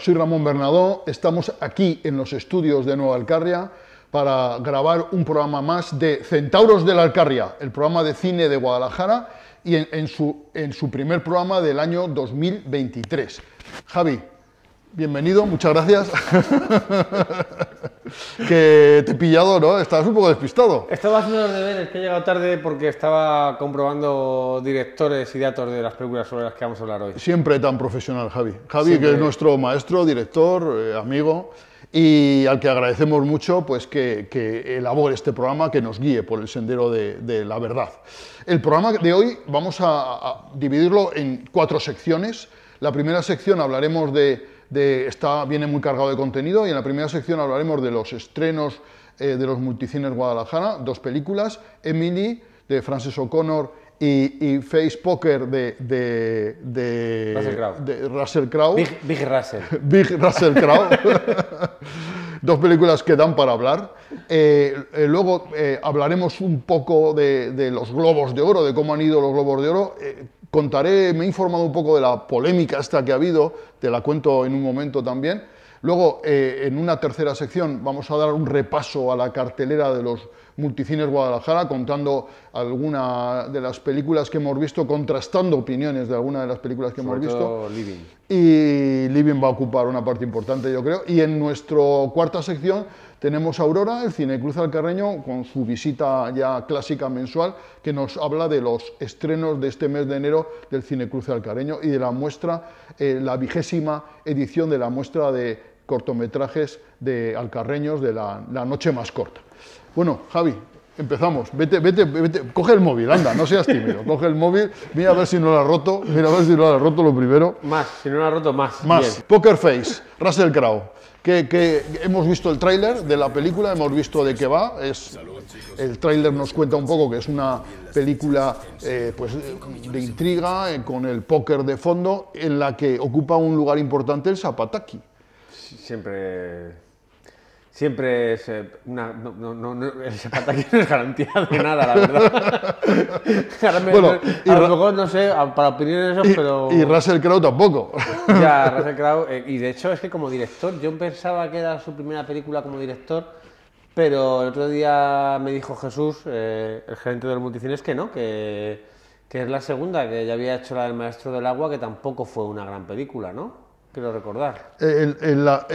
soy Ramón Bernadó, estamos aquí en los estudios de Nueva Alcarria para grabar un programa más de Centauros de la Alcarria, el programa de cine de Guadalajara, y en su primer programa del año 2023. Javi, bienvenido, muchas gracias. Que te he pillado, ¿no? Estabas un poco despistado. Estaba haciendo los deberes, que he llegado tarde porque estaba comprobando directores y datos de las películas sobre las que vamos a hablar hoy. Siempre tan profesional, Javi. Javi, Siempre. que es nuestro maestro, director, amigo, y al que agradecemos mucho pues, que elabore este programa, que nos guíe por el sendero de la verdad. El programa de hoy vamos a dividirlo en 4 secciones. La primera sección hablaremos viene muy cargado de contenido, y en la primera sección hablaremos de los estrenos de los multicines Guadalajara, 2 películas, Emily, de Frances O'Connor, y Face Poker de Russell Crowe. Big Russell. Big Russell Crowe. 2 películas que dan para hablar. Luego hablaremos un poco de los Globos de Oro, de cómo han ido los Globos de Oro. Me he informado un poco de la polémica esta que ha habido, te la cuento en un momento también. Luego, en una tercera sección, vamos a dar un repaso a la cartelera de los multicines Guadalajara, contando alguna de las películas que hemos visto, contrastando opiniones de alguna de las películas que hemos visto. Living. Y Living va a ocupar una parte importante, yo creo. Y en nuestra cuarta sección tenemos a Aurora, el Cineclub Alcarreño, con su visita ya clásica mensual, que nos habla de los estrenos de este mes de enero del Cineclub Alcarreño y de la muestra, la 20ª edición de la muestra de cortometrajes de alcarreños de la noche más corta. Bueno, Javi, empezamos. Vete, coge el móvil, anda, no seas tímido. Coge el móvil, mira a ver si no lo has roto, lo primero. Más, si no lo ha roto, más. Más, Bien. Poker Face, Russell Crowe. Que hemos visto el tráiler de la película, hemos visto de qué va. El tráiler nos cuenta un poco que es una película pues, de intriga, con el póker de fondo, en la que ocupa un lugar importante el Zapataki. Siempre es el Zapataki no es garantía de nada, la verdad. Bueno, a lo mejor, no sé, para opiniones eso, pero... Y Russell Crowe tampoco. Ya, Russell Crowe, y de hecho es que como director, yo pensaba que era su primera película como director, pero el otro día me dijo Jesús, el gerente del multicines, que no, que es la segunda, que ya había hecho la del Maestro del Agua, que tampoco fue una gran película, ¿no? Quiero recordar. Él ha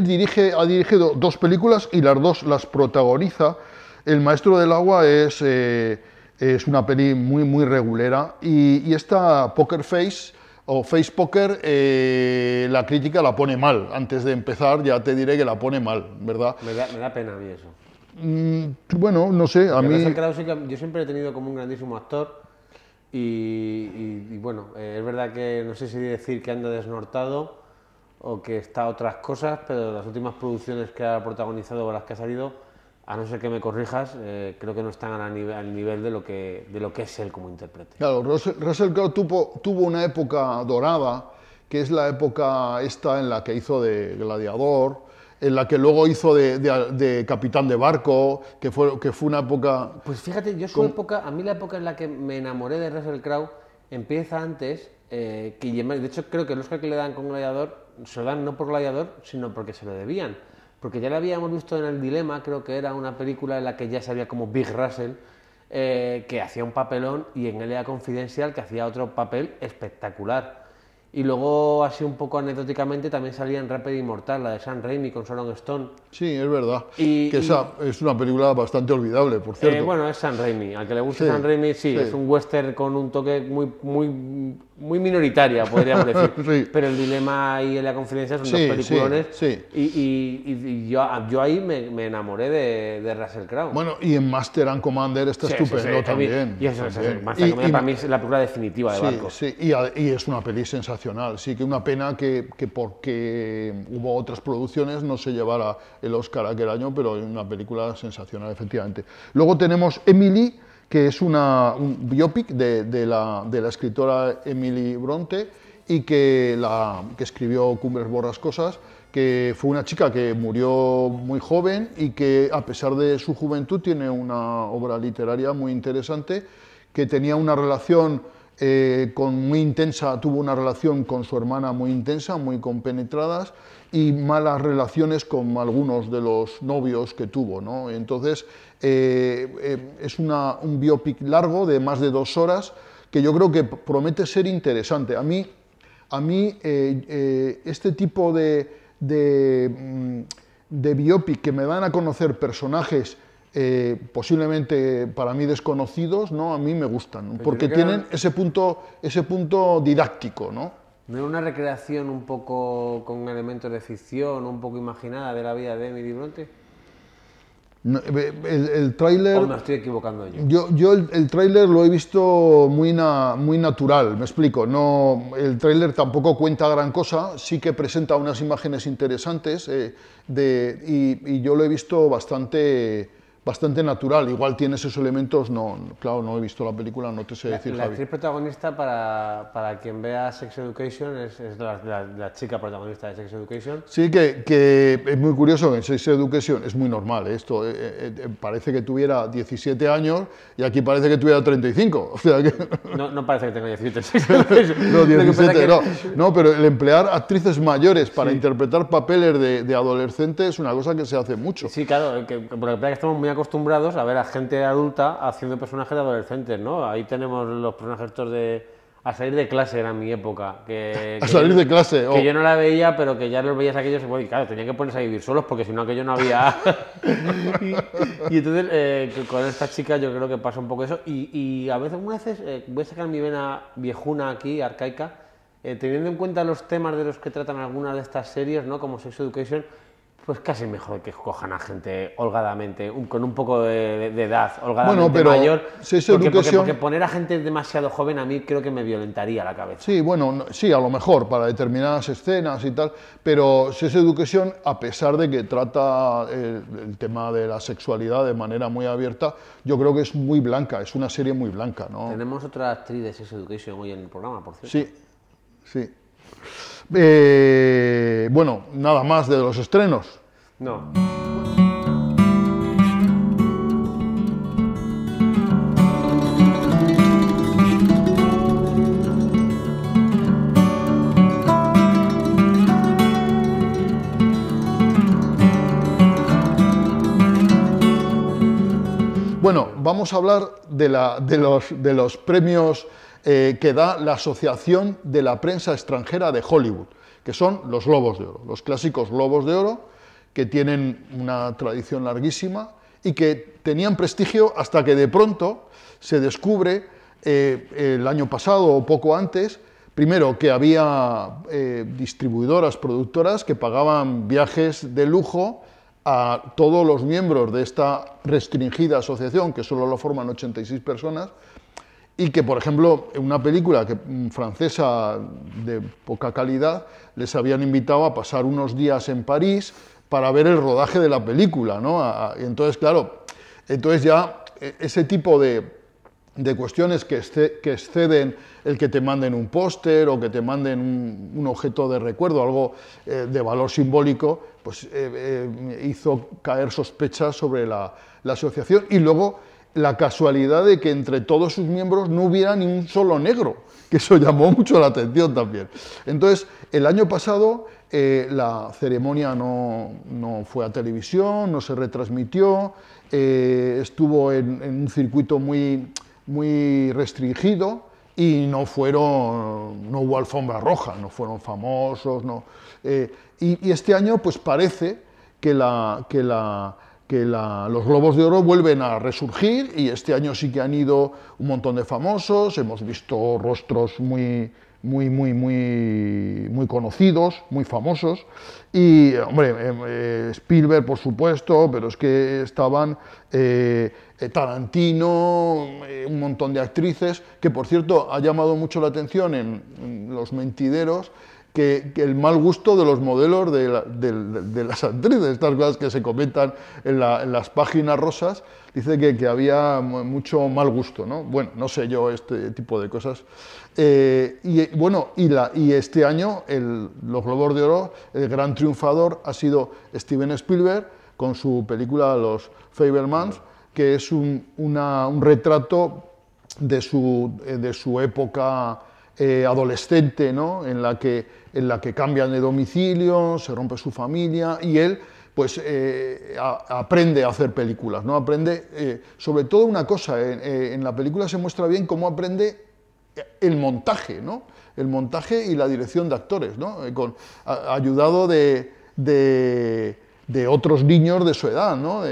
dirigido 2 películas y las 2 las protagoniza. El Maestro del Agua es una peli muy, muy regulera, y esta Poker Face o Face Poker, la crítica la pone mal. Antes de empezar ya te diré que la pone mal, ¿verdad? Me da pena a mí eso. Bueno, no sé, a mí... Russell Crowe sí que yo siempre he tenido como un grandísimo actor y bueno, es verdad que no sé si decir que anda desnortado o que está a otras cosas, pero las últimas producciones que ha protagonizado o las que ha salido, a no ser que me corrijas, creo que no están al nivel de lo que es él como intérprete. Claro, Russell Crowe tuvo una época dorada, que es la época esta en la que hizo de gladiador, en la que luego hizo de capitán de barco, que fue una época... Pues fíjate, a mí la época en la que me enamoré de Russell Crowe empieza antes, de hecho creo que el Oscar que le dan con Gladiador, se lo dan no por Gladiador, sino porque se lo debían. Porque ya lo habíamos visto en El Dilema, creo que era una película en la que ya salía como Big Russell, que hacía un papelón, y en L.A. Confidential, que hacía otro papel espectacular. Y luego, así un poco anecdóticamente, también salía en Rápido y Mortal, la de Sam Raimi con Sharon Stone. Sí, es verdad. Esa es una película bastante olvidable, por cierto. Bueno, es Sam Raimi. Al que le guste Sam Raimi, sí, es un western con un toque muy minoritaria, podríamos decir. Sí. Pero El Dilema y La Confidencia son 2 peliculones. Sí. Y yo ahí me enamoré de Russell Crowe. Bueno, y en Master and Commander está estupendo también. Y eso es Master and Commander para mí es la película definitiva de barco. Sí, y es una peli sensacional. Sí, que una pena que porque hubo otras producciones no se llevara el Oscar aquel año, pero es una película sensacional, efectivamente. Luego tenemos Emily, que es un biopic de la escritora Emily Bronte, y que escribió Cumbres Borrascosas, que fue una chica que murió muy joven y que, a pesar de su juventud, tiene una obra literaria muy interesante, que tenía una relación muy intensa, tuvo una relación con su hermana muy intensa, muy compenetradas, y malas relaciones con algunos de los novios que tuvo, ¿no? Entonces, es un biopic largo de más de 2 horas que yo creo que promete ser interesante. A mí este tipo de biopic que me dan a conocer personajes posiblemente para mí desconocidos, ¿no? A mí me gustan, ¿no? Porque tienen ese punto didáctico, ¿no? ¿No era una recreación un poco con elementos de ficción, un poco imaginada de la vida de Emily Bronte? No, el tráiler... ¿O me estoy equivocando yo? Yo el tráiler lo he visto muy natural, me explico. No, el tráiler tampoco cuenta gran cosa, sí que presenta unas imágenes interesantes y yo lo he visto bastante natural. Igual tiene esos elementos, claro, no he visto la película, no te sé decir, La Javi. actriz protagonista, para quien vea Sex Education, es la chica protagonista de Sex Education. Sí, que es muy curioso, en Sex Education es muy normal, esto parece que tuviera 17 años y aquí parece que tuviera 35. O sea que... No parece que tenga 17 en Sex Education. No, 17, no, pero el emplear actrices mayores para interpretar papeles de adolescentes es una cosa que se hace mucho. Sí, claro, porque estamos muy acostumbrados a ver a gente adulta haciendo personajes de adolescentes, ¿no? Ahí tenemos los personajes estos de A salir de clase, era mi época. A salir de clase. Que yo no la veía, pero que ya los veías aquellos y bueno, claro, tenían que ponerse a vivir solos porque si no aquello no había... y entonces con esta chica yo creo que pasa un poco eso y a veces, voy a sacar mi vena viejuna aquí, arcaica, teniendo en cuenta los temas de los que tratan algunas de estas series, ¿no? Como Sex Education, pues casi mejor que cojan a gente holgadamente, con un poco de edad, holgadamente mayor, porque poner a gente demasiado joven a mí creo que me violentaría la cabeza. Sí, bueno, sí, a lo mejor para determinadas escenas y tal, pero Sex Education, a pesar de que trata el tema de la sexualidad de manera muy abierta, yo creo que es muy blanca, es una serie muy blanca, ¿no? Tenemos otra actriz de Sex Education hoy en el programa, por cierto. Sí, sí. Bueno, nada más de los estrenos. No. Bueno, vamos a hablar de los premios que da la Asociación de la Prensa Extranjera de Hollywood, que son los Globos de Oro, los clásicos Globos de Oro, que tienen una tradición larguísima y que tenían prestigio hasta que de pronto se descubre el año pasado o poco antes, primero que había distribuidoras, productoras que pagaban viajes de lujo a todos los miembros de esta restringida asociación, que solo lo forman 86 personas, y que, por ejemplo, en una película francesa de poca calidad, les habían invitado a pasar unos días en París para ver el rodaje de la película, ¿no? Y entonces, claro, ya ese tipo de cuestiones que exceden el que te manden un póster o que te manden un objeto de recuerdo, algo de valor simbólico, pues hizo caer sospechas sobre la asociación, y luego la casualidad de que entre todos sus miembros no hubiera ni un solo negro, que eso llamó mucho la atención también. Entonces, el año pasado la ceremonia no fue a televisión, no se retransmitió, estuvo en un circuito muy restringido y no hubo alfombra roja, no fueron famosos, y este año pues parece que los Globos de Oro vuelven a resurgir, y este año sí que han ido un montón de famosos, hemos visto rostros muy conocidos, muy famosos, y, hombre, Spielberg, por supuesto, pero es que estaban Tarantino, un montón de actrices, que, por cierto, ha llamado mucho la atención en Los Mentideros, que el mal gusto de los modelos de las actrices, estas cosas que se comentan en las páginas rosas, dice que había mucho mal gusto, ¿no? Bueno, no sé yo este tipo de cosas. Y este año, los Globos de Oro, el gran triunfador ha sido Steven Spielberg, con su película Los Fabelmans, que es un retrato de su época adolescente, ¿no? en la que cambian de domicilio, se rompe su familia y él pues aprende a hacer películas, ¿no? Aprende, sobre todo una cosa, en la película se muestra bien cómo aprende el montaje, ¿no? El montaje y la dirección de actores, ¿no? Ayudado de otros niños de su edad, ¿no?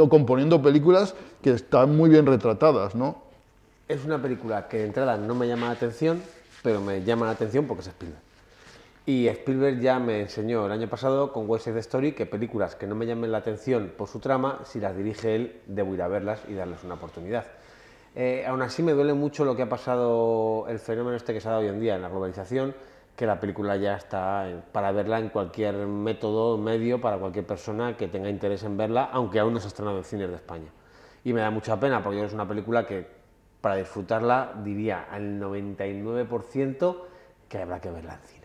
Componiendo películas que están muy bien retratadas, ¿no? Es una película que de entrada no me llama la atención, pero me llama la atención porque es Spielberg. Y Spielberg ya me enseñó el año pasado con West Side Story que películas que no me llamen la atención por su trama, si las dirige él, debo ir a verlas y darles una oportunidad. Aún así me duele mucho lo que ha pasado, el fenómeno este que se ha dado hoy en día en la globalización, que la película ya está para verla en cualquier método, medio, para cualquier persona que tenga interés en verla, aunque aún no se ha estrenado en cines de España. Y me da mucha pena porque es una película que para disfrutarla diría al 99% que habrá que verla en cines.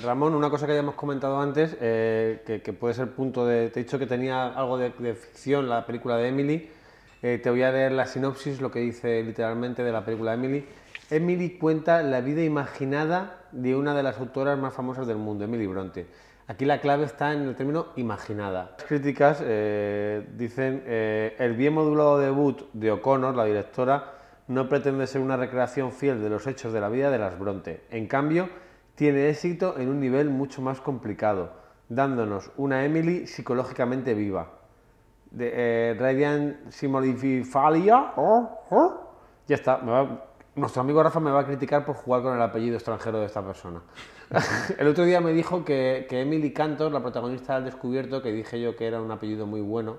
Ramón, una cosa que hayamos comentado antes, que puede ser punto de... Te he dicho que tenía algo de ficción la película de Emily. Te voy a leer la sinopsis, lo que dice literalmente de la película de Emily. Emily cuenta la vida imaginada de una de las autoras más famosas del mundo, Emily Bronte. Aquí la clave está en el término imaginada. Las críticas dicen el bien modulado debut de O'Connor, la directora, no pretende ser una recreación fiel de los hechos de la vida de las Bronte. En cambio, tiene éxito en un nivel mucho más complicado, dándonos una Emily psicológicamente viva. Radiant Simonificalia. Ya está. Nuestro amigo Rafa me va a criticar por jugar con el apellido extranjero de esta persona. El otro día me dijo que Emily Cantor, la protagonista del Descubierto, que dije yo que era un apellido muy bueno,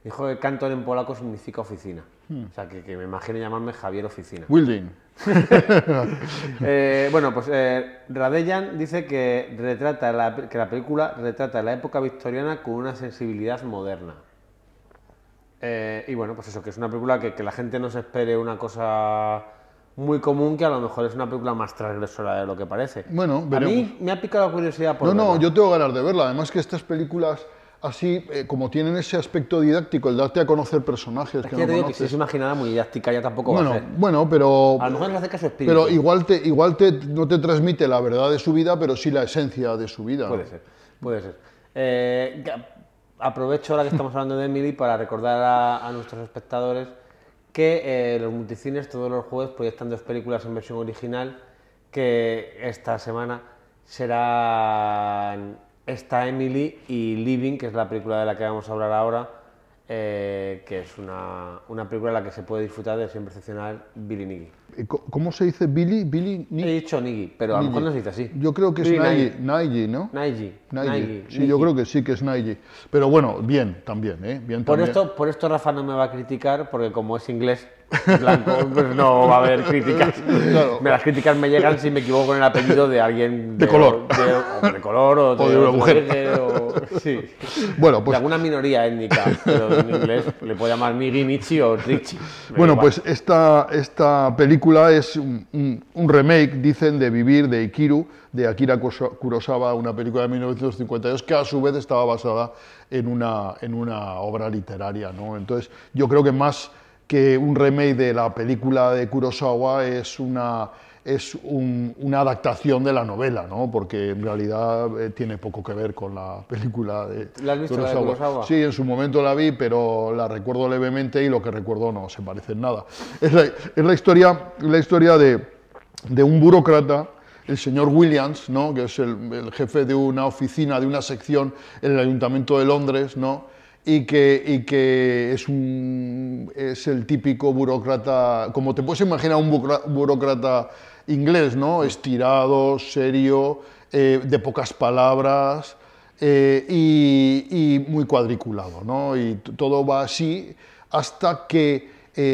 dijo que Cantor en polaco significa oficina. O sea, que me imagino llamarme Javier Oficina. Wilding. Bueno, pues Radeyan dice que la película retrata la época victoriana con una sensibilidad moderna. Y bueno, pues eso, que es una película que la gente no se espere una cosa muy común, que a lo mejor es una película más transgresora de lo que parece. Bueno, veremos. A mí me ha picado la curiosidad por verla. No, yo tengo ganas de verla. Además que estas películas así, como tienen ese aspecto didáctico, el darte a conocer personajes que no te digo conoces. Que si es imaginada muy didáctica ya tampoco va a ser. Bueno, pero... A lo mejor no hace caso espíritu. Pero igual no te transmite la verdad de su vida, pero sí la esencia de su vida. Puede ser. Aprovecho ahora que estamos hablando de Emily para recordar a nuestros espectadores que los multicines todos los jueves proyectan 2 películas en versión original, que esta semana serán esta Emily y Living, que es la película de la que vamos a hablar ahora, que es una película en la que se puede disfrutar del siempre excepcional Billy Nighy. ¿Cómo se dice Billy? Billy He dicho Nighy, pero a lo mejor no se dice así. Yo creo que es Nighy, ¿no? Nighy. Sí, yo creo que sí que es Nighy. Pero bueno, bien también, ¿eh? Bien Por también. esto Rafa no me va a criticar, porque como es inglés blanco, pues no va a haber críticas. Claro. Las críticas me llegan si me equivoco con el apellido de alguien de color. De color o de una mujer. Sí. Bueno, pues... De alguna minoría étnica, pero en inglés le puedo llamar Nighy, Nichi o Richie. Bueno, pues esta película es un remake, dicen, de Vivir, de Ikiru, de Akira Kurosawa, una película de 1952 que a su vez estaba basada en una obra literaria, ¿no? Entonces, yo creo que más que un remake de la película de Kurosawa es una adaptación de la novela, ¿no? Porque en realidad tiene poco que ver con la película de ¿La has visto, Kurosawa. la de Kurosawa? Sí, en su momento la vi, pero la recuerdo levemente y lo que recuerdo no se parece en nada. Es la historia de un burócrata, el señor Williams, ¿no? Que es el jefe de una oficina, de una sección en el Ayuntamiento de Londres, ¿no? Y que es el típico burócrata, como te puedes imaginar un burócrata inglés, ¿no? Estirado, serio, de pocas palabras y muy cuadriculado, ¿no? Y todo va así hasta que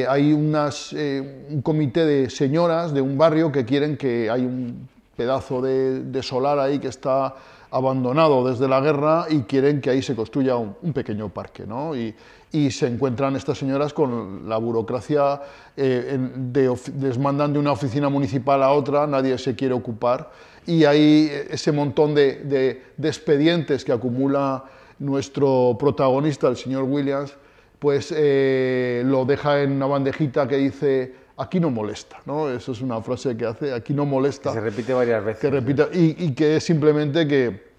hay un comité de señoras de un barrio que quieren que hay un pedazo de solar ahí que está abandonado desde la guerra y quieren que ahí se construya un pequeño parque, ¿no? Y se encuentran estas señoras con la burocracia, les mandan de una oficina municipal a otra, nadie se quiere ocupar, y hay ese montón de expedientes que acumula nuestro protagonista, el señor Williams, pues lo deja en una bandejita que dice: aquí no molesta, ¿no? Eso es una frase que hace: aquí no molesta. Que se repite varias veces. Que repita, y que es simplemente que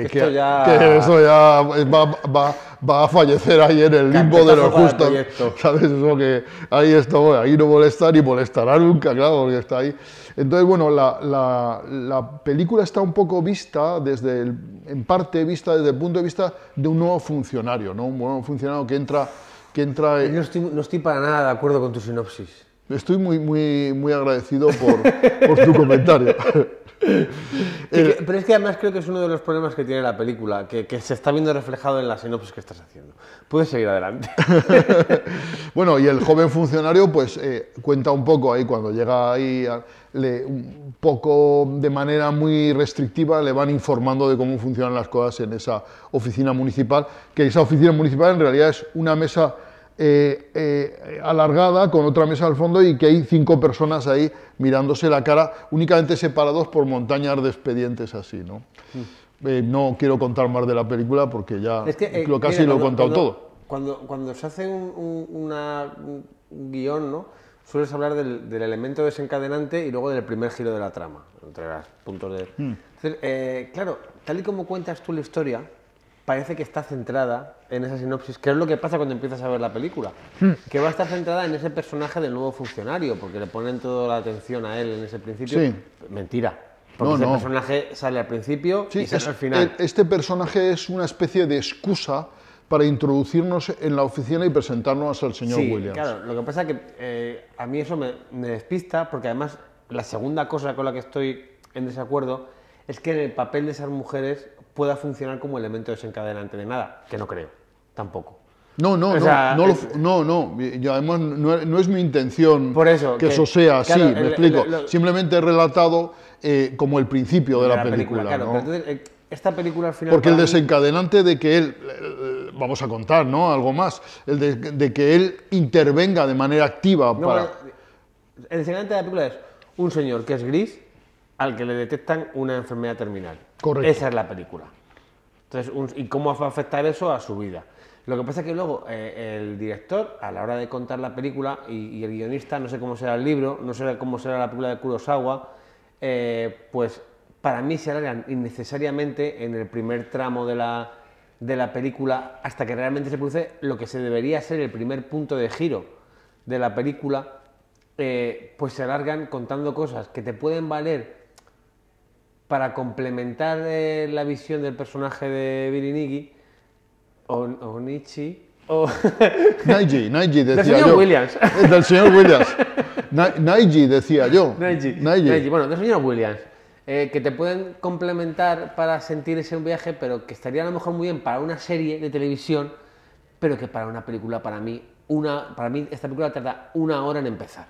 eso ya va a fallecer ahí en el limbo de los justos, ¿sabes? Eso que ahí está, bueno, ahí no molesta ni molestará nunca, claro, porque está ahí. Entonces, bueno, la película está un poco vista en parte vista desde el punto de vista de un nuevo funcionario, ¿no? Un nuevo funcionario que entra No estoy para nada de acuerdo con tu sinopsis. Estoy muy agradecido por tu comentario. Pero es que además creo que es uno de los problemas que tiene la película, que se está viendo reflejado en la sinopsis que estás haciendo. Puedes seguir adelante. Bueno, y el joven funcionario pues cuenta un poco ahí, cuando llega ahí, un poco de manera muy restrictiva le van informando de cómo funcionan las cosas en esa oficina municipal, que esa oficina municipal en realidad es una mesa alargada con otra mesa al fondo, y que hay 5 personas ahí mirándose la cara, únicamente separados por montañas de expedientes así, ¿no? No quiero contar más de la película porque ya casi lo he contado todo. Cuando se hace un guión, ¿no? Sueles hablar del elemento desencadenante y luego del primer giro de la trama, entre los puntos de... Entonces, claro, tal y como cuentas tú la historia, parece que está centrada en esa sinopsis, que es lo que pasa cuando empiezas a ver la película, que va a estar centrada en ese personaje del nuevo funcionario, porque le ponen toda la atención a él en ese principio. Sí. Mentira, porque ese personaje sale al principio y sale al final. Este personaje es una especie de excusa para introducirnos en la oficina y presentarnos al señor Williams. Claro, lo que pasa es que a mí eso me despista, porque además la segunda cosa con la que estoy en desacuerdo es que en el papel de esas mujeres pueda funcionar como elemento desencadenante de nada, que no creo, tampoco. No, y además no es mi intención por eso, que eso sea así, claro, me explico. Simplemente he relatado como el principio de la película, claro, ¿no? Pero entonces, esta película al final... Porque el desencadenante de que él, vamos a contar, ¿no? Algo más, de que él intervenga de manera activa para... El desencadenante de la película es un señor que es gris al que le detectan una enfermedad terminal. Correcto. Esa es la película. Entonces, ¿y cómo va a afectar eso a su vida? Lo que pasa es que luego el director, a la hora de contar la película, y el guionista, no sé cómo será el libro, no sé cómo será la película de Kurosawa, pues para mí se alargan innecesariamente en el primer tramo de la película, hasta que realmente se produce lo que se debería ser el primer punto de giro de la película. Pues se alargan contando cosas que te pueden valer para complementar la visión del personaje de Billy Nighy o Nietzsche o... Nighy decía del señor yo. Williams. Del señor Williams. Nighy decía yo. Nighy. Bueno, del señor Williams. Que te pueden complementar para sentir ese viaje, pero que estaría a lo mejor muy bien para una serie de televisión, pero que para una película, para mí esta película tarda 1 hora en empezar.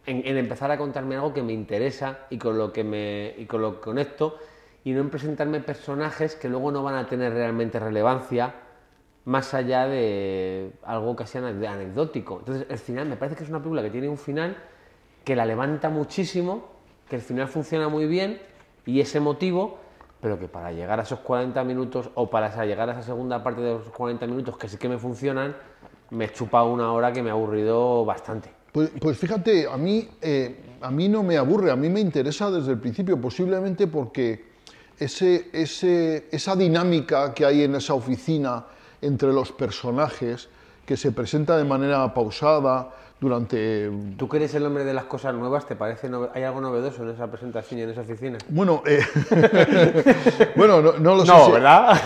En empezar a contarme algo que me interesa y con lo que conecto, y no en presentarme personajes que luego no van a tener realmente relevancia más allá de algo casi anecdótico. Entonces, el final me parece que es una película que tiene un final que la levanta muchísimo, que el final funciona muy bien y es emotivo, pero que para llegar a esos 40 minutos o para llegar a esa segunda parte de los 40 minutos que sí que me funcionan, me chupa 1 hora que me ha aburrido bastante. Pues fíjate, a mí no me aburre, a mí me interesa desde el principio, posiblemente porque esa dinámica que hay en esa oficina entre los personajes, que se presenta de manera pausada durante... ¿Tú que eres el hombre de las cosas nuevas? ¿Te parece hay algo novedoso en esa presentación y en esa oficina? Bueno, no lo sé. No, ¿verdad?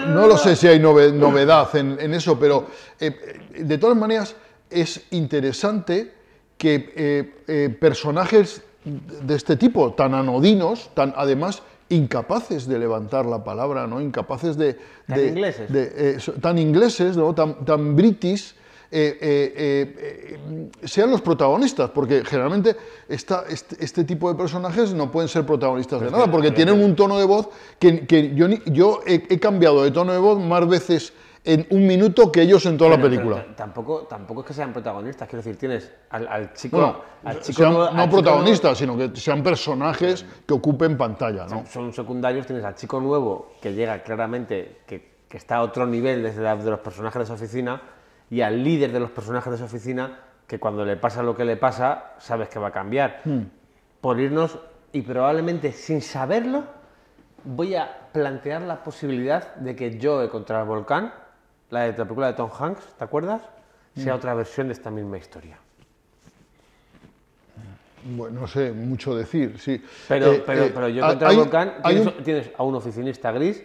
No lo sé si hay novedad en eso, pero de todas maneras es interesante que personajes de este tipo, tan anodinos, además incapaces de levantar la palabra, ¿no? Incapaces tan ingleses, ¿no? Tan british, sean los protagonistas, porque generalmente este tipo de personajes no pueden ser protagonistas de nada, porque tienen un tono de voz que yo he cambiado de tono de voz más veces en 1 minuto que ellos en toda la película. Tampoco es que sean protagonistas, quiero decir, tienes al chico... Bueno, no protagonistas, sino que sean personajes que ocupen pantalla, ¿no? Son secundarios, tienes al chico nuevo que llega claramente, que que está a otro nivel desde de los personajes de esa oficina, y al líder de los personajes de esa oficina, que cuando le pasa lo que le pasa, sabes que va a cambiar. Por irnos, y probablemente sin saberlo, voy a plantear la posibilidad de que Joe contra el volcán, la película de Tom Hanks, ¿te acuerdas? Sea otra versión de esta misma historia. Bueno, no sé, mucho decir, sí. Pero yo contra el volcán tienes a un oficinista gris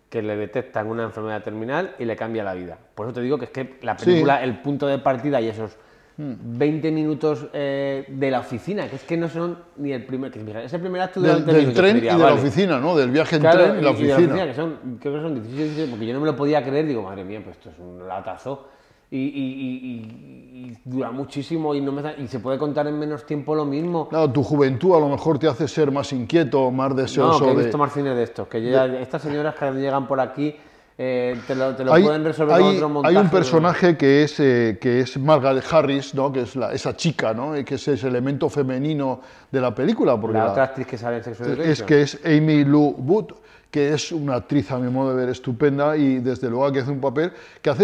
que le detectan una enfermedad terminal y le cambia la vida. Por eso te digo que es que la película, el punto de partida y esos 20 minutos de la oficina, que es que no son ni el primer... Ese primer acto de del tren y de la oficina, ¿no? Del viaje en tren y la oficina. Que creo que son 16, porque yo no me lo podía creer, digo, madre mía, pues esto es un latazo. Y dura muchísimo y se puede contar en menos tiempo lo mismo. Claro, tu juventud a lo mejor te hace ser más inquieto, más deseoso. No, que he visto más cines de estos, estas señoras que llegan por aquí te lo pueden resolver con otro montaje. Hay un personaje que es Margaret Harris, ¿no? Que es esa chica, ¿no? Que es ese elemento femenino de la película. Porque la otra actriz que sale en Sex Education. Es que es Amy Lou Wood, que es una actriz, a mi modo de ver, estupenda y desde luego que hace un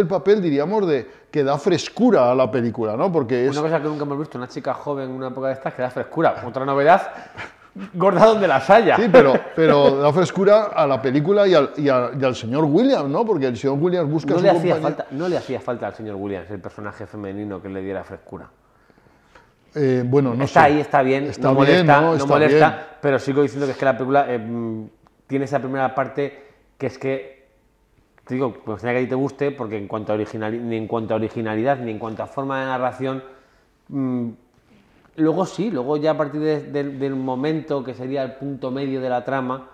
papel, diríamos, que da frescura a la película, ¿no? Porque una cosa que nunca hemos visto, una chica joven en una época de estas que da frescura. Otra novedad, gorda donde las haya. Sí, pero da frescura a la película y al señor Williams, ¿no? Porque el señor Williams busca no le hacía falta al señor Williams el personaje femenino que le diera frescura. Bueno, no está sé. Ahí, está bien, está no bien, molesta, ¿no? no molesta, pero sigo diciendo que es que la película tiene esa primera parte que es que, te digo, me gustaría que a ti te guste, porque ni en cuanto a originalidad, ni en cuanto a forma de narración, luego ya a partir del momento que sería el punto medio de la trama,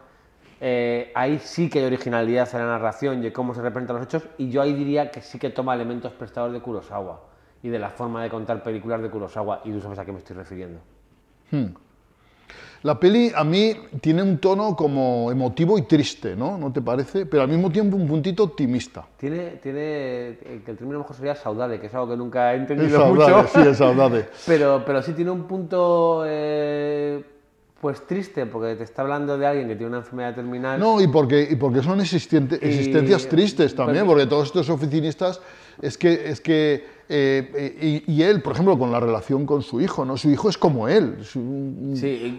ahí sí que hay originalidad en la narración y en cómo se representan los hechos, y yo ahí diría que sí que toma elementos prestados de Kurosawa y de la forma de contar películas de Kurosawa, y tú sabes a qué me estoy refiriendo. La peli a mí tiene un tono como emotivo y triste, ¿no? ¿No te parece? Pero al mismo tiempo un puntito optimista. Tiene que el término mejor sería saudade, que es algo que nunca he entendido saudade, mucho. Sí, es saudade. Pero sí tiene un punto pues triste, porque te está hablando de alguien que tiene una enfermedad terminal. No, y porque son existencias tristes también, porque todos estos oficinistas es que él, por ejemplo, con la relación con su hijo, ¿no? Su hijo es como él,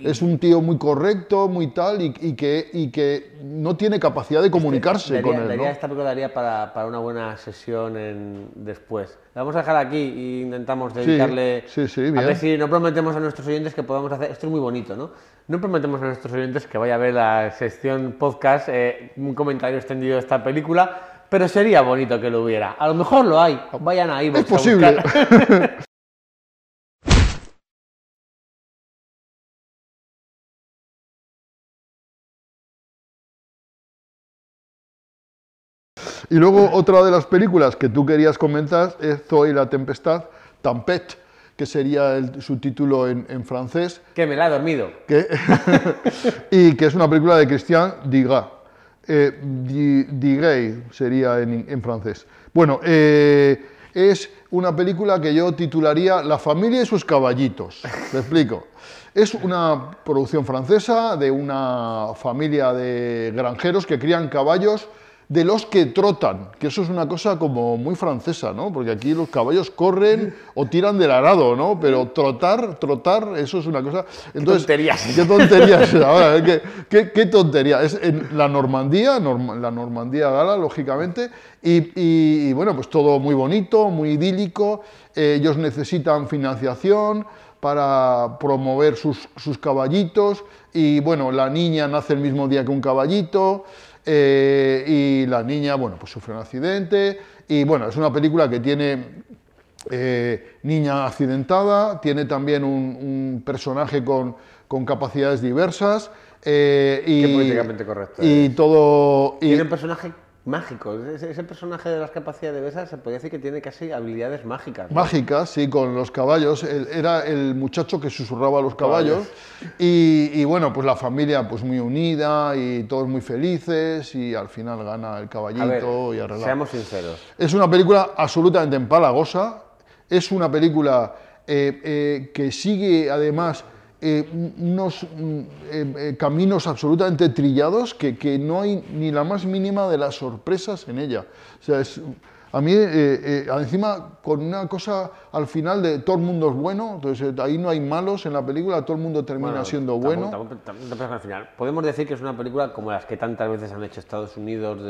es un tío muy correcto, muy tal, y que no tiene capacidad de comunicarse con él, ¿no? Esta película daría para una buena sesión después. La vamos a dejar aquí e intentamos dedicarle... Sí, bien. A ver si no prometemos a nuestros oyentes que podamos hacer... Esto es muy bonito, ¿no? No prometemos a nuestros oyentes que vaya a ver la sección podcast, un comentario extendido de esta película, pero sería bonito que lo hubiera. A lo mejor lo hay. Vayan ahí. Es posible. Y luego otra de las películas que tú querías comentar es Zoe y la tempestad, Tempête, que sería el subtítulo en francés. Que me la he dormido. Y que es una película de Christian Digas. Digay sería en francés. Bueno, es una película que yo titularía La familia y sus caballitos. Te explico. Es una producción francesa de una familia de granjeros que crían caballos de los que trotan, que eso es una cosa como muy francesa, ¿no? Porque aquí los caballos corren o tiran del arado, ¿no? Pero trotar, eso es una cosa... Entonces, ¿Qué tonterías? Ahora, ¿qué tontería? Es en la Normandía Gala, lógicamente, y bueno, pues todo muy bonito, muy idílico, ellos necesitan financiación para promover sus caballitos, y bueno, la niña nace el mismo día que un caballito, y la niña, bueno, pues sufre un accidente, y bueno, es una película que tiene niña accidentada, tiene también un personaje con capacidades diversas, Qué políticamente correcto. Y todo... Tiene un personaje mágico, ese personaje de las capacidades diversas se podría decir que tiene casi habilidades mágicas, ¿no? Mágicas, sí, con los caballos. Era el muchacho que susurraba a los caballos. Y bueno, pues la familia pues muy unida y todos muy felices, y al final gana el caballito y arreglado. Seamos sinceros. Es una película absolutamente empalagosa, es una película que sigue además unos caminos absolutamente trillados que no hay ni la más mínima de las sorpresas en ella. O sea, a mí, encima, con una cosa al final de todo el mundo es bueno, entonces ahí no hay malos en la película, todo el mundo termina siendo bueno. Al final. Podemos decir que es una película como las que tantas veces han hecho Estados Unidos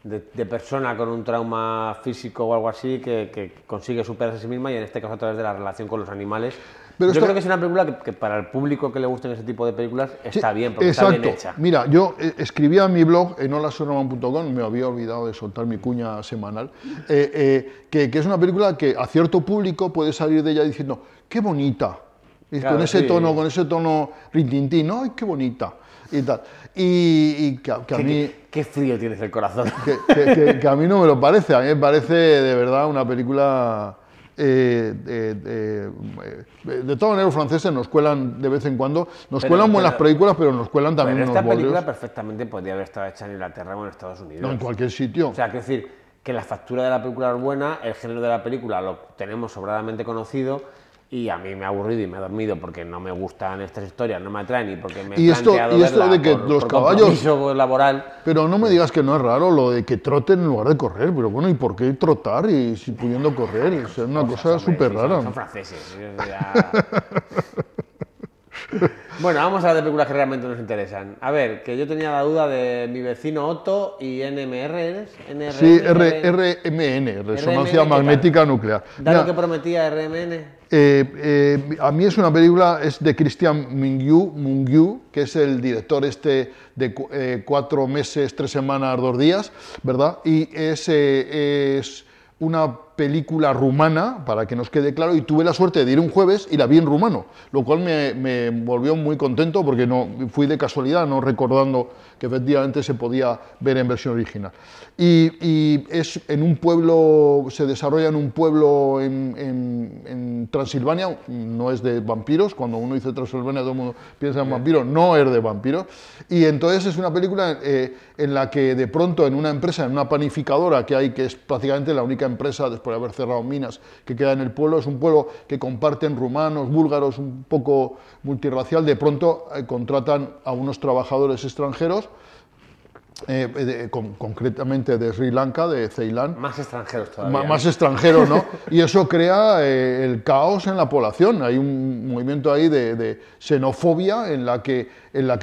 de persona con un trauma físico o algo así que consigue superarse a sí misma y en este caso a través de la relación con los animales. Pero yo creo que es una película que para el público que le gusten ese tipo de películas está bien, porque está bien hecha. Mira, yo escribía en mi blog en holasorroman.com, me había olvidado de soltar mi cuña semanal, que es una película que a cierto público puede salir de ella diciendo ¡qué bonita! Claro, con ese tono rintintín, ¡ay, qué bonita! Y tal. Y que a mí... Qué frío tienes el corazón. Que a mí no me lo parece, a mí me parece de verdad una película... de todos los negros franceses nos cuelan de vez en cuando, cuelan buenas películas, pero nos cuelan también unos esta película bodrios. Perfectamente podría haber estado hecha en Inglaterra o en Estados Unidos. No, en cualquier sitio. O sea, quiero decir que la factura de la película es buena, el género de la película lo tenemos sobradamente conocido y a mí me ha aburrido y me ha dormido porque no me gustan estas historias, no me atraen y porque me he planteado verla de que por los caballos laboral. Pero no me digas que no es raro lo de que troten en lugar de correr, pero bueno, ¿y por qué trotar y si pudiendo correr? Es una cosa súper rara. Son franceses. Bueno, vamos a hablar de películas que realmente nos interesan. A ver, que yo tenía la duda de Mi vecino Otto y NMR, ¿eres? Sí, RMN, Resonancia Magnética Nuclear. ¿Da lo que prometía RMN? A mí es una película, es de Christian Mungiu, que es el director de 4 meses, 3 semanas, 2 días, ¿verdad? Y es una película rumana, para que nos quede claro, y tuve la suerte de ir un jueves y la vi en rumano, lo cual me volvió muy contento porque fui de casualidad, no recordando que efectivamente se podía ver en versión original. Y es en un pueblo, se desarrolla en un pueblo en Transilvania, no es de vampiros, cuando uno dice Transilvania todo el mundo piensa en vampiros, no es de vampiros, y entonces es una película en la que de pronto en una empresa, en una panificadora que hay, que es prácticamente la única empresa después de haber cerrado minas que queda en el pueblo, es un pueblo que comparten rumanos, búlgaros, un poco multirracial, de pronto contratan a unos trabajadores extranjeros, concretamente de Sri Lanka, de Ceilán. Más extranjeros todavía. Más extranjeros, ¿no? Y eso crea el caos en la población. Hay un movimiento ahí de xenofobia en la que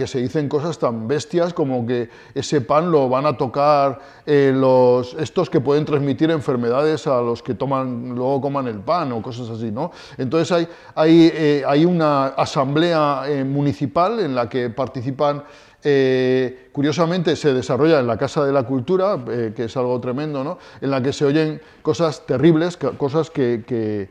se dicen cosas tan bestias como que ese pan lo van a tocar estos que pueden transmitir enfermedades a los que luego coman el pan o cosas así, ¿no? Entonces hay una asamblea municipal en la que participan. Curiosamente se desarrolla en la Casa de la Cultura, que es algo tremendo, ¿no? En la que se oyen cosas terribles, cosas que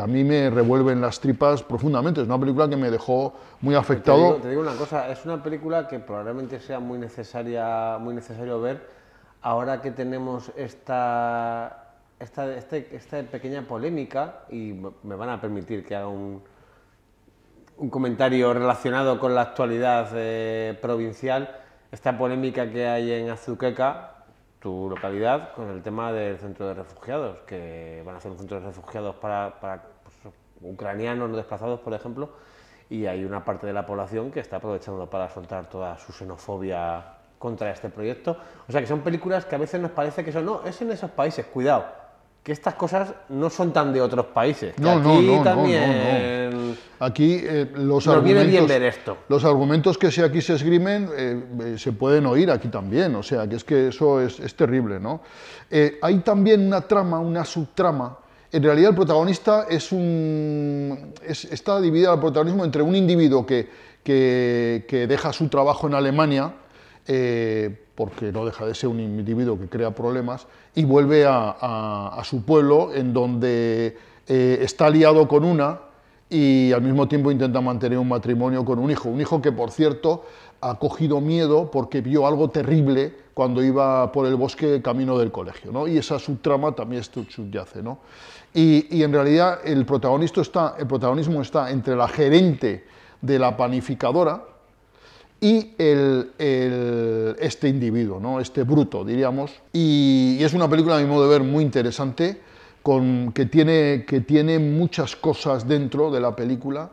a mí me revuelven las tripas profundamente. Es una película que me dejó muy afectado. Te digo una cosa, es una película que probablemente sea muy necesario ver ahora que tenemos esta pequeña polémica, y me van a permitir que haga un comentario relacionado con la actualidad provincial, esta polémica que hay en Azuqueca, tu localidad, con el tema del centro de refugiados, que van a hacer un centro de refugiados para pues, ucranianos no desplazados, por ejemplo, y hay una parte de la población que está aprovechando para soltar toda su xenofobia contra este proyecto. O sea que son películas que a veces nos parece que es en esos países, cuidado, que estas cosas no son tan de otros países. No. Aquí los argumentos que aquí se esgrimen se pueden oír aquí también, o sea, que eso es terrible, ¿no? Hay también una trama, una subtrama. En realidad el protagonista está dividido el protagonismo entre un individuo que deja su trabajo en Alemania, porque no deja de ser un individuo que crea problemas, y vuelve a su pueblo, en donde está liado con una y al mismo tiempo intenta mantener un matrimonio con un hijo que, por cierto, ha cogido miedo porque vio algo terrible cuando iba por el bosque camino del colegio, ¿no? Y esa subtrama también subyace, ¿no? Y en realidad el protagonismo está entre la gerente de la panificadora y este individuo, ¿no? Este bruto, diríamos. Y es una película, a mi modo de ver, muy interesante, que tiene muchas cosas dentro de la película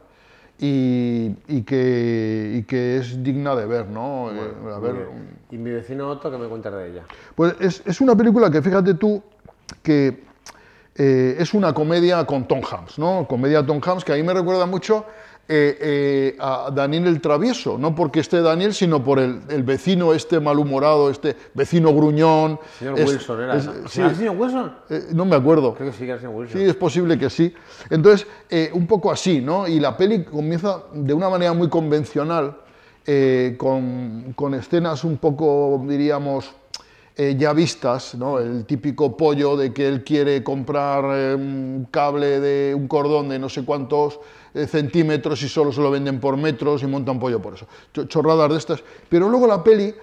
y que es digna de ver, ¿no? Bueno, A ver, ¿y mi vecino Otto, qué me cuentas de ella? pues es una película que, fíjate tú, que es una comedia con Tom Hanks, ¿no? Comedia Tom Hanks que a mí me recuerda mucho a Daniel el Travieso, no porque esté Daniel, sino por el vecino este malhumorado, este vecino gruñón. Señor Wilson era. Sí, ¿Era el señor Wilson? no me acuerdo. Creo que sí que era el señor Wilson. Sí, es posible que sí. Entonces, un poco así, ¿no? Y la peli comienza de una manera muy convencional, con escenas un poco, diríamos, ya vistas, ¿no? El típico pollo de que él quiere comprar un cable de un cordón de no sé cuántos centímetros y solo se lo venden por metros y monta un pollo por eso. Chorradas de estas. Pero luego la peli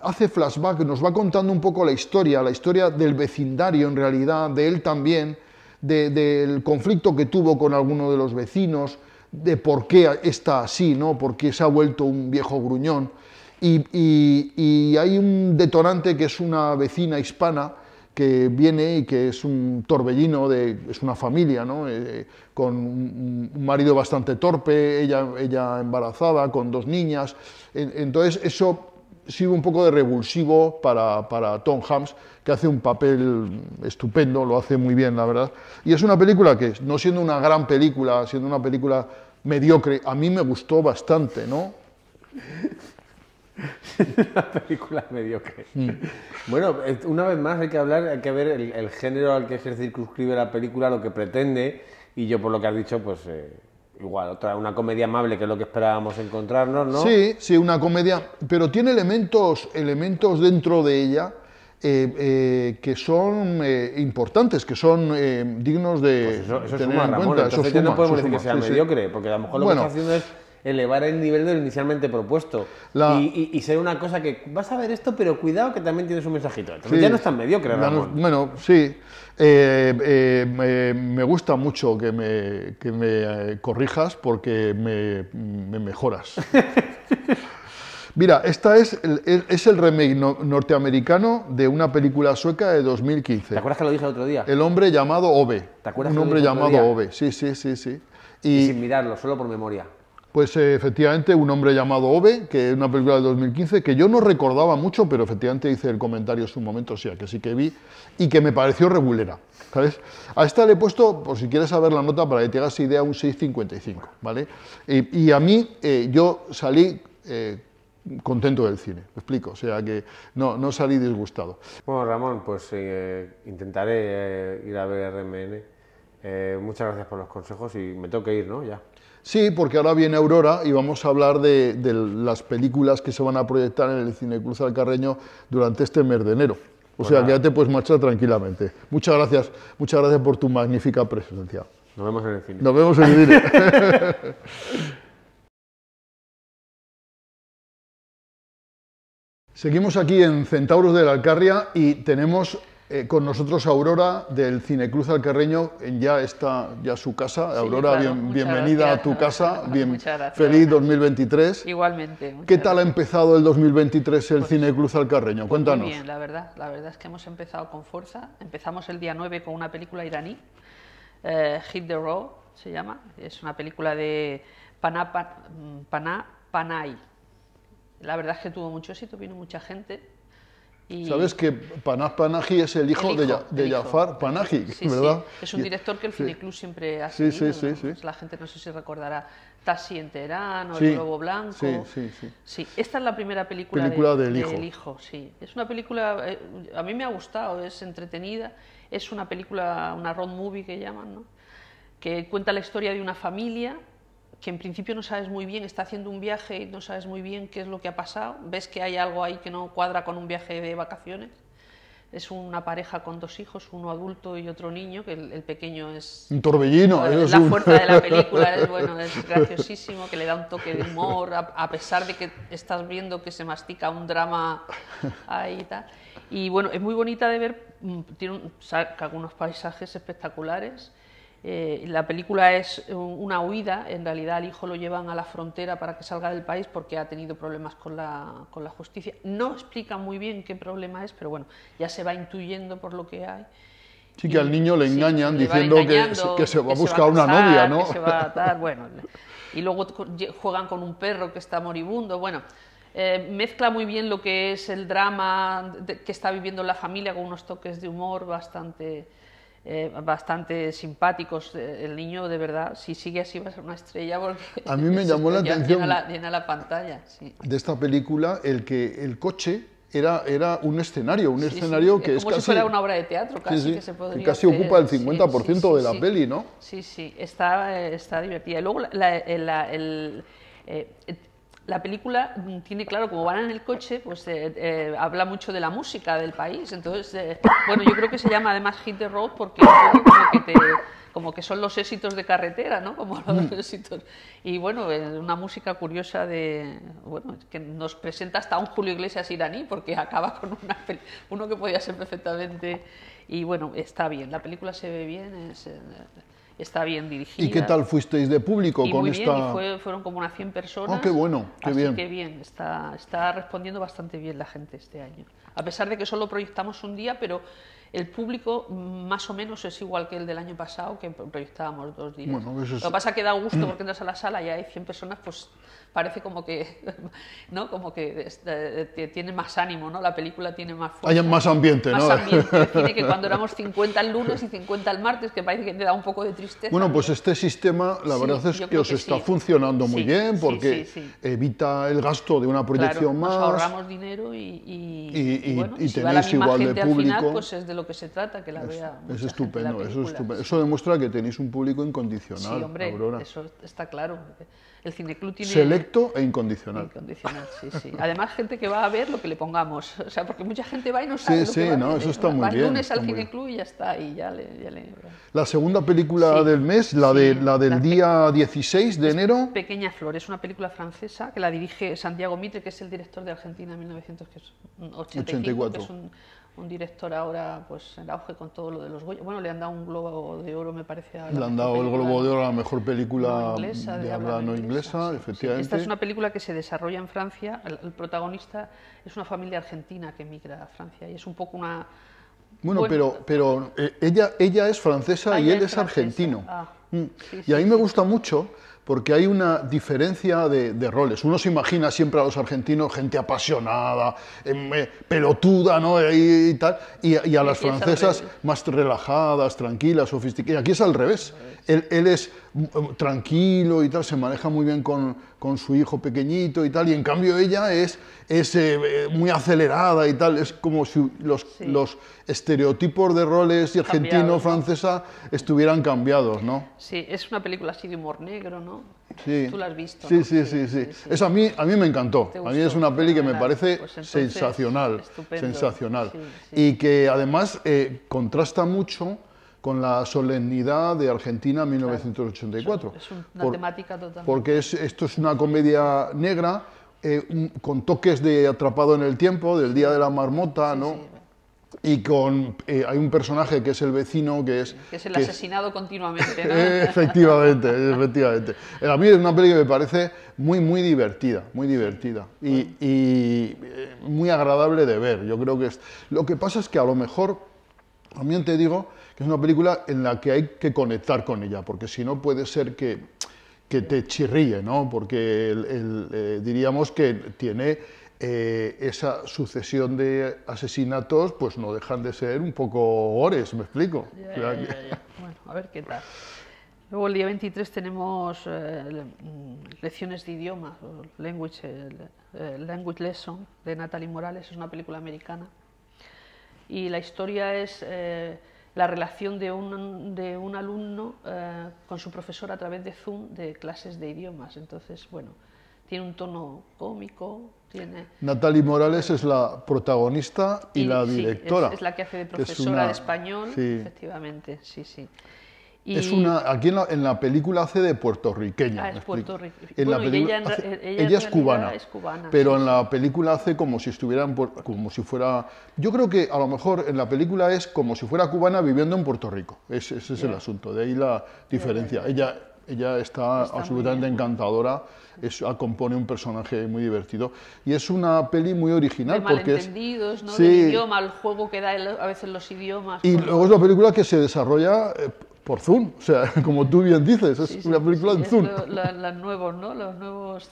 hace flashback, nos va contando un poco la historia del vecindario en realidad, de él también, del conflicto que tuvo con alguno de los vecinos, de por qué está así, ¿no? Por qué se ha vuelto un viejo gruñón. Y hay un detonante que es una vecina hispana que viene y que es un torbellino, es una familia, ¿no? Con un marido bastante torpe, ella embarazada, con 2 niñas. Entonces eso sirve un poco de revulsivo para Tom Hanks, que hace un papel estupendo, lo hace muy bien, la verdad. Y es una película que, no siendo una gran película, siendo una película mediocre, a mí me gustó bastante, ¿no? Una película mediocre. Bueno, una vez más hay que ver el género al que se circunscribe la película, lo que pretende, y yo por lo que has dicho, pues igual, una comedia amable, que es lo que esperábamos encontrarnos, ¿no? Sí, una comedia, pero tiene elementos dentro de ella que son importantes, que son dignos de Pues eso tener suma, en Ramón. cuenta. Entonces Eso ya no suma, podemos eso decir que sea suma, sí, mediocre, porque a lo mejor lo que está haciendo es elevar el nivel de lo inicialmente propuesto y ser una cosa que vas a ver esto, pero cuidado que también tiene su mensajito. Entonces sí, ya no es tan mediocre, Ramón. bueno, sí. Me gusta mucho que me corrijas porque me mejoras. Mira, esta es el remake norteamericano de una película sueca de 2015. ¿Te acuerdas que lo dije el otro día? El hombre llamado Ove. ¿Te acuerdas Un que lo hombre dije el otro llamado día? Ove, sí. Y sin mirarlo, solo por memoria. Pues efectivamente, un hombre llamado Ove, que es una película de 2015, que yo no recordaba mucho, pero efectivamente hice el comentario en su momento, o sea, que sí que vi, y que me pareció regulera, ¿sabes? A esta le he puesto, por si quieres saber la nota, para que te hagas idea, un 6,55, ¿vale? Y a mí, yo salí contento del cine, me explico, o sea, que no salí disgustado. Bueno, Ramón, pues intentaré ir a ver RMN. Muchas gracias por los consejos y me tengo que ir, ¿no? Ya. Sí, porque ahora viene Aurora y vamos a hablar de las películas que se van a proyectar en el Cineclub Alcarreño durante este mes de enero. O sea, que ya te puedes marchar tranquilamente. Muchas gracias por tu magnífica presencia. Nos vemos en el cine. Nos vemos en el cine. Seguimos aquí en Centauros de la Alcarria y tenemos con nosotros a Aurora del Cineclub Alcarreño, ya su casa. Sí, Aurora, claro, bienvenida gracias. a tu casa, Muchas gracias. feliz 2023. Igualmente. ¿Qué tal ha empezado el 2023 el Cineclub Alcarreño? Cuéntanos. Muy bien, la verdad es que hemos empezado con fuerza. Empezamos el día 9 con una película iraní, Hit the Road se llama, es una película de Panay. La verdad es que tuvo mucho éxito, vino mucha gente. Y ¿Sabes que Panahi es el hijo de Jafar Panahi, sí, verdad? Sí. Es un director que el Cineclub siempre ha seguido. Sí. La gente no sé si recordará Taxi en Teherán o Sí, El Globo Blanco. Sí, esta es la primera película del hijo. Sí. Es una película, a mí me ha gustado, es entretenida. Es una película, una road movie que llaman, ¿no? Que cuenta la historia de una familia que en principio no sabes muy bien, está haciendo un viaje y no sabes muy bien qué es lo que ha pasado, ves que hay algo ahí que no cuadra con un viaje de vacaciones. Es una pareja con 2 hijos, uno adulto y otro niño, que el pequeño es un torbellino. Es la fuerza de la película, es graciosísimo, que le da un toque de humor, a pesar de que estás viendo que se mastica un drama ahí y tal. Y bueno, es muy bonita de ver, saca algunos paisajes espectaculares. La película es una huida, en realidad al hijo lo llevan a la frontera para que salga del país porque ha tenido problemas con la justicia. No explica muy bien qué problema es, pero bueno, ya se va intuyendo por lo que hay. Sí, que al niño le Sí, engañan le van diciendo engañando, que se va a que buscar una casar, novia, ¿no? que se va a dar, bueno. Y luego juegan con un perro que está moribundo, bueno. Mezcla muy bien lo que es el drama que está viviendo la familia con unos toques de humor bastante simpáticos. El niño, de verdad, si sigue así va a ser una estrella porque A mí me llamó la atención llena la pantalla. Sí. de esta película que el coche era un escenario, Sí, que es como si fuera una obra de teatro, casi, que se podría casi hacer. ocupa el 50% de la peli, ¿no? Sí, sí, está divertida. Y luego la película tiene, claro, como van en el coche, pues habla mucho de la música del país. Entonces, bueno, yo creo que se llama además Hit the Road porque como que son los éxitos de carretera, ¿no? Como los éxitos. Y bueno, una música curiosa que nos presenta hasta un Julio Iglesias iraní, porque acaba con uno que podía ser perfectamente. Y bueno, está bien, la película se ve bien, está bien dirigida. ¿Y qué tal fuisteis de público y con muy esta...? Bien, y fueron como unas 100 personas. Ah, qué bueno, qué así bien. que bien, está respondiendo bastante bien la gente este año. A pesar de que solo proyectamos un día, pero el público más o menos es igual que el del año pasado, que proyectábamos 2 días. Bueno, eso es... Lo que pasa es que da gusto porque entras a la sala y hay 100 personas, pues parece como que, ¿no? Como que tiene más ánimo, ¿no? La película tiene más fuerza. Hay más ambiente, ¿no? Más ambiente. Tiene que cuando éramos 50 el lunes y 50 el martes, que parece que te da un poco de tristeza. Bueno, pues este sistema, la verdad es que os está funcionando muy bien, porque evita el gasto de una proyección más. Nos ahorramos dinero y bueno, y si va la tenéis misma igual de gente público. al final, pues es de lo que se trata, que la vea. Es mucha estupendo, gente la eso es película. estupendo. Eso demuestra que tenéis un público incondicional, Sí, hombre, Aurora. eso está claro. El Cineclub tiene... Selecto e incondicional. Incondicional, sí, sí. Además, gente que va a ver lo que le pongamos. O sea, porque mucha gente va y no sabe lo que va a ver. Eso está muy va bien. el lunes al está muy Cineclub y ya está. Y La segunda película del mes, la del día 16 de enero. Pequeña Flor, es una película francesa que la dirige Santiago Mitre, que es el director de Argentina en 1985, que es un director ahora pues en auge con todo lo de los Goya. Bueno, le han dado un Globo de Oro, me parece. Le han dado el Globo de Oro a la mejor película de habla no inglesa, efectivamente. Esta es una película que se desarrolla en Francia. El protagonista es una familia argentina que emigra a Francia y es un poco una... Bueno, pero ella es francesa y él es argentino. Y a mí me gusta mucho porque hay una diferencia de roles. Uno se imagina siempre a los argentinos gente apasionada, pelotuda, ¿no? Y tal, y a las francesas más relajadas, tranquilas, sofisticadas. Y aquí es al revés. Él es tranquilo y tal, se maneja muy bien con su hijo pequeñito y tal, y en cambio ella es muy acelerada y tal. Es como si los estereotipos de roles y argentino-francesa estuvieran cambiados, ¿no? Sí, es una película así de humor negro, ¿no? Sí. Tú la has visto, sí, ¿no? Sí. Eso a mí me encantó. A mí es una peli que me parece pues sensacional, estupendo. sensacional. Y que además contrasta mucho con la solemnidad de Argentina 1984. Es una temática totalmente. Porque esto es una comedia negra con toques de Atrapado en el tiempo, del Día de la Marmota, ¿no? Y hay un personaje que es el vecino, que es el asesinado continuamente, ¿no? Efectivamente. A mí es una peli que me parece muy divertida, y muy agradable de ver. Yo creo que lo que pasa es que a lo mejor, también te digo, que es una película en la que hay que conectar con ella, porque si no puede ser que te chirríe, ¿no? Porque diríamos que tiene esa sucesión de asesinatos, pues no dejan de ser un poco gores, ¿me explico? Ya. Bueno, a ver qué tal. Luego el día 23 tenemos lecciones de idioma, Language Lesson, de Natalie Morales, es una película americana. Y la historia es la relación de un alumno con su profesor a través de Zoom de clases de idiomas. Entonces, bueno, tiene un tono cómico. Natalie Morales es la protagonista y la directora. Sí, es la que hace de profesora de español, efectivamente, sí. Aquí en la película hace de puertorriqueña. Es puertorriqueña. Ella es cubana, pero en la película hace como si fuera... Yo creo que a lo mejor en la película es como si fuera cubana viviendo en Puerto Rico. Ese es el asunto, de ahí la diferencia. Ella ella está absolutamente encantadora, compone un personaje muy divertido y es una peli muy original. De porque malentendidos, ¿no? Sí, Del idioma, el juego que da a veces los idiomas. y luego es una película que se desarrolla por Zoom, o sea, como tú bien dices, es una película en Zoom. Los nuevos, ¿no? Los nuevos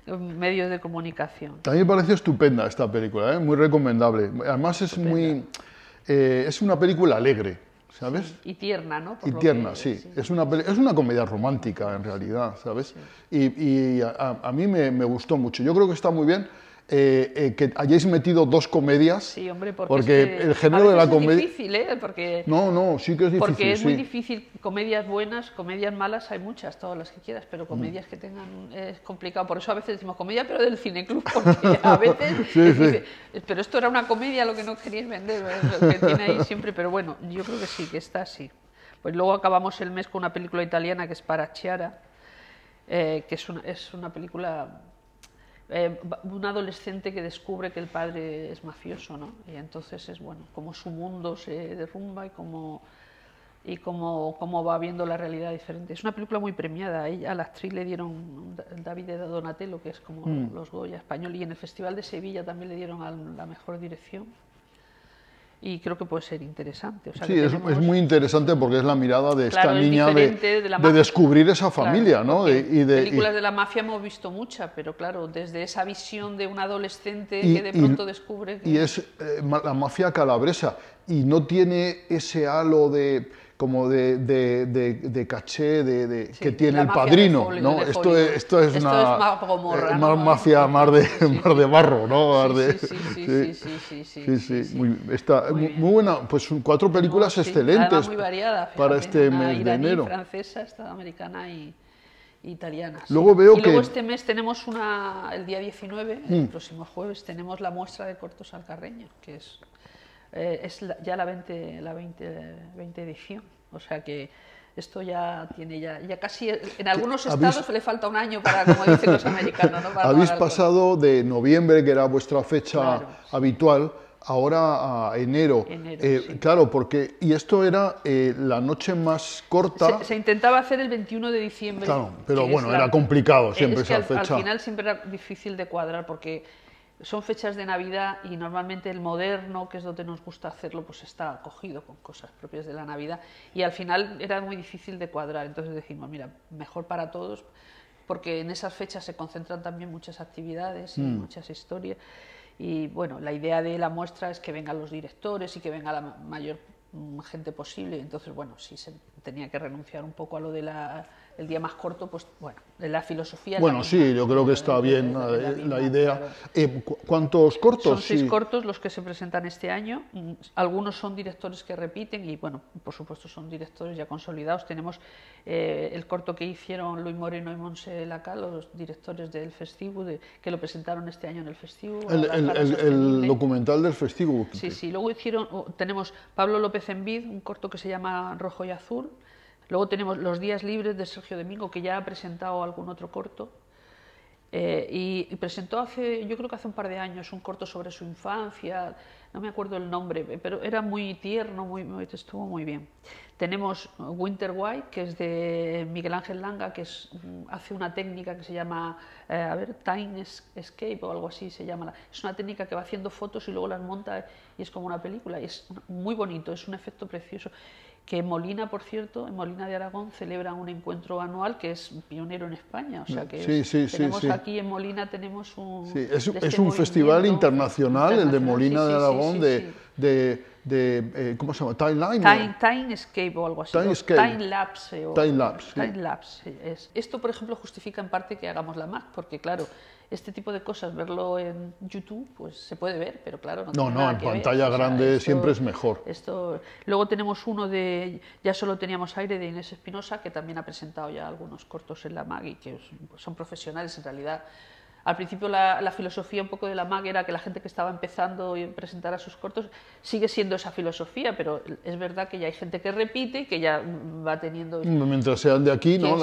medios de comunicación. A mí me pareció estupenda esta película, ¿eh? Muy recomendable. Además es una película alegre, ¿sabes? Sí, y tierna, ¿no? Y tierna, sí. Es una comedia romántica, en realidad, ¿sabes? Sí. Y a mí me gustó mucho. Yo creo que está muy bien que hayáis metido dos comedias. Sí, hombre, porque es que el género de la comedia... es difícil, ¿eh? Porque, no, sí que es difícil. Porque es muy sí. difícil. Comedias buenas, comedias malas, hay muchas, todas las que quieras, pero comedias que tengan... Es complicado. Por eso a veces decimos comedia, pero del cineclub, porque a veces... dice, pero esto era una comedia, lo que no queríais vender, lo que tiene ahí siempre. Pero bueno, yo creo que sí, que está así. Pues luego acabamos el mes con una película italiana que es Para Chiara, que es una película... un adolescente que descubre que el padre es mafioso, ¿no? Y entonces es bueno, como su mundo se derrumba y cómo va viendo la realidad diferente. Es una película muy premiada. A la actriz le dieron David de Donatello, que es como los Goya español, y en el Festival de Sevilla también le dieron a la mejor dirección. Y creo que puede ser interesante. O sea, sí, es muy interesante porque es la mirada de esta niña de descubrir esa familia, claro, ¿no? Películas de la mafia hemos visto muchas, pero claro, desde esa visión de un adolescente que de pronto descubre... Y es la mafia calabresa, y no tiene ese halo de caché que tiene El Padrino, ¿no? Esto es una mafia más de barro, ¿no? Sí. Muy buena, pues 4 películas excelentes muy variada, para este mes de enero. Francesa, americana y italiana. Luego veo luego este mes tenemos el día 19, el próximo jueves, tenemos la muestra de cortos Alcarreño, que es ya la 20 edición, o sea que esto ya tiene ya casi, en algunos estados le falta un año para, como dicen los americanos, ¿no? Habéis pasado de noviembre, que era vuestra fecha habitual, ahora a enero. Sí. Claro, y esto era la noche más corta. Se intentaba hacer el 21 de diciembre. Claro, pero bueno, era complicado siempre esa fecha. Al final siempre era difícil de cuadrar porque son fechas de Navidad y normalmente el moderno, que es donde nos gusta hacerlo, pues está acogido con cosas propias de la Navidad y al final era muy difícil de cuadrar. Entonces decimos, mira, mejor para todos, porque en esas fechas se concentran también muchas actividades y muchas historias. Y bueno, la idea de la muestra es que vengan los directores y que venga la mayor gente posible. Entonces, bueno, si se tenía que renunciar un poco a lo de el día más corto, pues bueno, de la filosofía... Bueno, sí, yo creo que está bien la idea. Claro. ¿Cuántos cortos? Son 6 cortos los que se presentan este año. Algunos son directores que repiten y, bueno, por supuesto son directores ya consolidados. Tenemos el corto que hicieron Luis Moreno y Montse Laca, los directores del Festivo, que lo presentaron este año en el Festivo. El documental del Festivo. Sí. Luego tenemos Pablo López Envid, un corto que se llama Rojo y Azul. Luego tenemos Los días libres de Sergio Domingo, que ya ha presentado algún otro corto. Y presentó yo creo que hace un par de años, un corto sobre su infancia, no me acuerdo el nombre, pero era muy tierno, estuvo muy bien. Tenemos Winter White, que es de Miguel Ángel Langa, que hace una técnica que se llama, Time Escape o algo así se llama. Es una técnica que va haciendo fotos y luego las monta y es como una película. Y es muy bonito, es un efecto precioso. Que en Molina, por cierto, en Molina de Aragón celebran un encuentro anual que es pionero en España. O sea que aquí en Molina tenemos un... Sí, es un festival internacional, el de Molina de Aragón, ¿cómo se llama? Time Escape o algo así. Time Lapse. Time Lapse. Esto, por ejemplo, justifica en parte que hagamos la MAC, porque claro, este tipo de cosas, verlo en YouTube, pues se puede ver, pero claro, no tiene nada en que pantalla ver. grande siempre es mejor. Luego tenemos uno de Ya solo teníamos aire, de Inés Espinosa, que también ha presentado ya algunos cortos en la MAG y que son profesionales en realidad. Al principio la filosofía un poco de la MAG era que la gente que estaba empezando a presentar a sus cortos sigue siendo esa filosofía, pero es verdad que ya hay gente que repite y que ya va teniendo... Mientras sean de aquí, ¿no?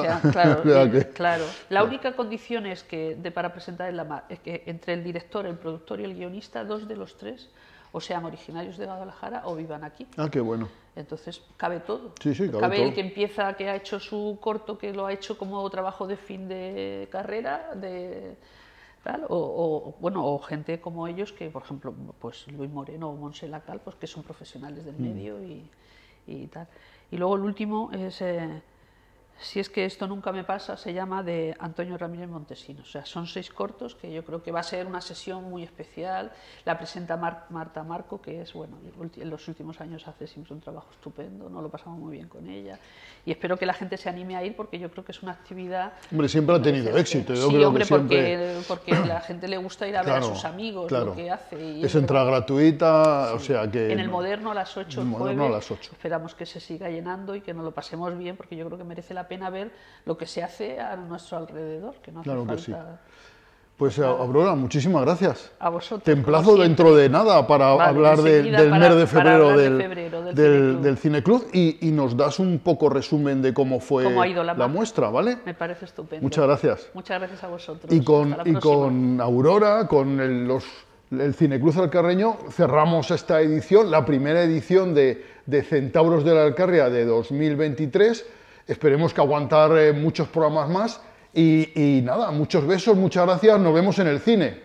Claro. La única condición es que para presentar en la MAG es que entre el director, el productor y el guionista, 2 de los 3 o sean originarios de Guadalajara o vivan aquí. Ah, qué bueno. Entonces cabe todo. Sí, sí, cabe todo. el que empieza, que ha hecho su corto, que lo ha hecho como trabajo de fin de carrera, tal, o gente como ellos que, por ejemplo, pues Luis Moreno o Montse Lacal, pues que son profesionales del medio y tal. Y luego el último es Si es que esto nunca me pasa, se llama de Antonio Ramírez Montesinos. O sea, son 6 cortos que yo creo que va a ser una sesión muy especial. La presenta Marta Marco, que es, bueno, en los últimos años hace siempre un trabajo estupendo, nos lo pasamos muy bien con ella. Y espero que la gente se anime a ir porque yo creo que es una actividad... Hombre, siempre ha tenido éxito. Yo sí, creo hombre, que siempre... porque a la gente le gusta ir a ver Claro, a sus amigos, claro. lo que hace. Y Es entrada gratuita, sí. o sea que... En el Moderno a las 8 En el el Moderno jueves. a las 8. Esperamos que se siga llenando y que nos lo pasemos bien, porque yo creo que merece la pena ver lo que se hace a nuestro alrededor, que no hace Claro que falta... Pues Aurora, muchísimas gracias. A vosotros. Te emplazo dentro de nada para hablar del mes de febrero del Cineclub y nos das un poco resumen de cómo fue ¿Cómo ha ido la muestra, ¿vale? Me parece estupendo. Muchas gracias. Muchas gracias a vosotros. Y Hasta la con Aurora, con el Cineclub Alcarreño, cerramos esta edición, la primera edición de Centauros de la Alcarria de 2023. Esperemos que aguantar muchos programas más. Y nada, muchos besos, muchas gracias, nos vemos en el cine.